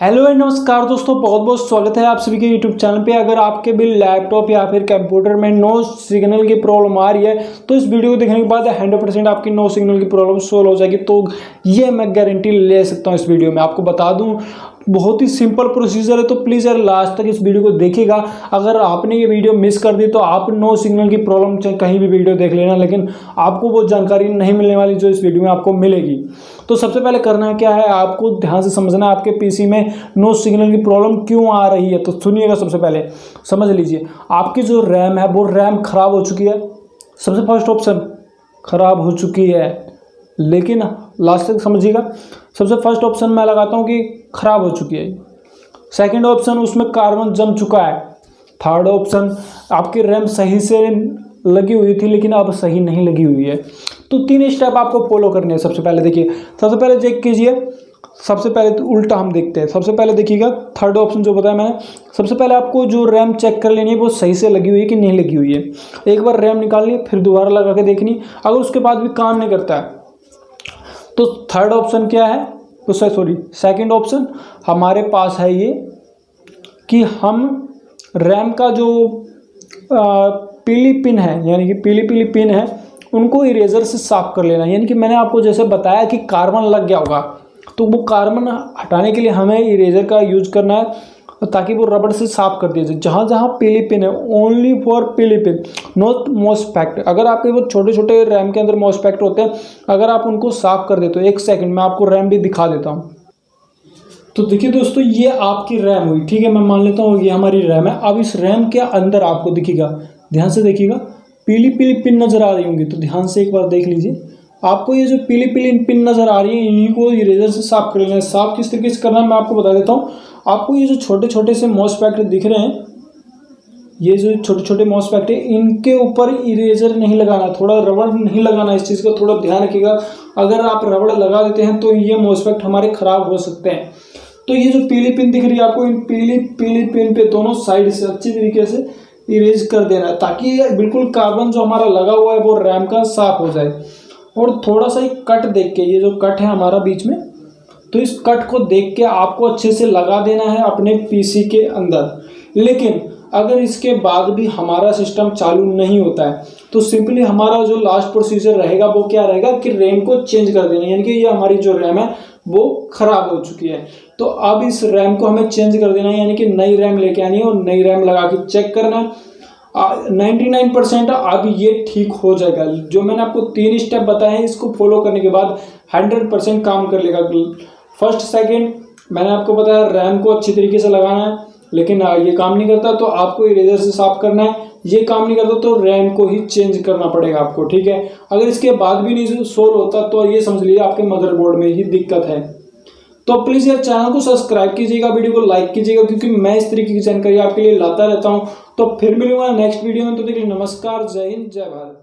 Hello and नमस्कार दोस्तों, बहुत बहुत स्वागत है आप सभी के यूट्यूब चैनल पे। अगर आपके भी लैपटॉप या फिर कंप्यूटर में नो सिग्नल की प्रॉब्लम आ रही है तो इस वीडियो को देखने के बाद 100% आपकी नो सिग्नल की प्रॉब्लम सोल्व हो जाएगी। तो ये मैं गारंटी ले सकता हूँ। इस वीडियो में आपको बता दूँ, बहुत ही सिंपल प्रोसीजर है, तो प्लीज़ यार लास्ट तक इस वीडियो को देखिएगा। अगर आपने ये वीडियो मिस कर दी तो आप नो सिग्नल की प्रॉब्लम चाहे कहीं भी वीडियो देख लेना, लेकिन आपको वो जानकारी नहीं मिलने वाली जो इस वीडियो में आपको मिलेगी। तो सबसे पहले करना क्या है, आपको ध्यान से समझना है आपके पीसी में नो सिग्नल की प्रॉब्लम क्यों आ रही है। तो सुनिएगा, सबसे पहले समझ लीजिए आपकी जो रैम है वो रैम खराब हो चुकी है। सबसे फर्स्ट ऑप्शन खराब हो चुकी है, लेकिन लास्ट तक समझिएगा। सबसे फर्स्ट ऑप्शन मैं लगाता हूँ कि खराब हो चुकी है। सेकंड ऑप्शन उसमें कार्बन जम चुका है। थर्ड ऑप्शन आपकी रैम सही से लगी हुई थी लेकिन अब सही नहीं लगी हुई है। तो 3 स्टेप आपको फॉलो करने हैं। सबसे पहले देखिए, सबसे पहले चेक कीजिए। सबसे पहले तो उल्टा हम देखते हैं। सबसे पहले देखिएगा थर्ड ऑप्शन जो बताया मैंने। सबसे पहले आपको जो रैम चेक कर लेनी है वो सही से लगी हुई है कि नहीं लगी हुई है। एक बार रैम निकालनी है, फिर दोबारा लगा के देखनी। अगर उसके बाद भी काम नहीं करता है तो थर्ड ऑप्शन क्या है, तो सॉरी सेकंड ऑप्शन हमारे पास है ये कि हम रैम का जो पीली पिन है, यानी कि पीली पिन है, उनको इरेजर से साफ कर लेना। यानी कि मैंने आपको जैसे बताया कि कार्बन लग गया होगा, तो वो कार्बन हटाने के लिए हमें इरेजर का यूज करना है ताकि वो रबड़ से साफ कर दिया जाए। जहाँ जहाँ पीली पिन है, ओनली फॉर पीली पिन, नॉट मॉस्फेट। अगर आपके वो छोटे छोटे रैम के अंदर मॉस्फेट होते हैं, अगर आप उनको साफ कर देते हो, एक सेकंड में आपको रैम भी दिखा देता हूँ। तो देखिए दोस्तों, ये आपकी रैम हुई, ठीक है, मैं मान लेता हूँ ये हमारी रैम है। अब इस रैम के अंदर आपको दिखेगा, ध्यान से देखिएगा, पीली पिन नजर आ रही होंगी। तो ध्यान से एक बार देख लीजिए, आपको ये जो पीली पिन नजर आ रही है, इन्हीं को इरेजर से साफ कर लेना है। साफ किस तरीके से करना है मैं आपको बता देता हूँ। आपको ये जो छोटे छोटे से मॉस्फेट दिख रहे हैं, ये जो छोटे छोटे मॉस्फेट है, इनके ऊपर इरेजर नहीं लगाना, थोड़ा रबड़ नहीं लगाना। इस चीज़ का थोड़ा ध्यान रखिएगा। अगर आप रबड़ लगा देते हैं तो ये मॉस्फेट हमारे खराब हो सकते हैं। तो ये जो पीली पिन दिख रही है आपको, इन पीली पिन पे दोनों साइड से अच्छी तरीके से इरेज कर देना है, ताकि बिल्कुल कार्बन जो हमारा लगा हुआ है वो रैम का साफ हो जाए। और थोड़ा सा एक कट देख के, ये जो कट है हमारा बीच में, तो इस कट को देख के आपको अच्छे से लगा देना है अपने पीसी के अंदर। लेकिन अगर इसके बाद भी हमारा सिस्टम चालू नहीं होता है तो सिंपली हमारा जो लास्ट प्रोसीजर रहेगा वो क्या रहेगा कि रैम को चेंज कर देना। यानी कि ये हमारी जो रैम है वो खराब हो चुकी है, तो अब इस रैम को हमें चेंज कर देना है, यानी कि नई रैम लेके आनी है और नई रैम लगा के चेक करना है। 99% अब ये ठीक हो जाएगा। जो मैंने आपको 3 स्टेप बताए हैं, इसको फॉलो करने के बाद 100% काम कर लेगा। फर्स्ट सेकंड मैंने आपको बताया रैम को अच्छी तरीके से लगाना है, लेकिन ये काम नहीं करता तो आपको इरेजर से साफ करना है। ये काम नहीं करता तो रैम को ही चेंज करना पड़ेगा आपको, ठीक है। अगर इसके बाद भी नहीं सोल्व होता तो ये समझ लीजिए आपके मदरबोर्ड में ही दिक्कत है। तो प्लीज़ यार चैनल को सब्सक्राइब कीजिएगा, वीडियो को लाइक कीजिएगा, क्योंकि मैं इस तरीके की जानकारी आपके लिए लाता रहता हूँ। तो फिर मिलूंगा नेक्स्ट वीडियो में। तो देखिए, नमस्कार, जय हिंद, जय भारत।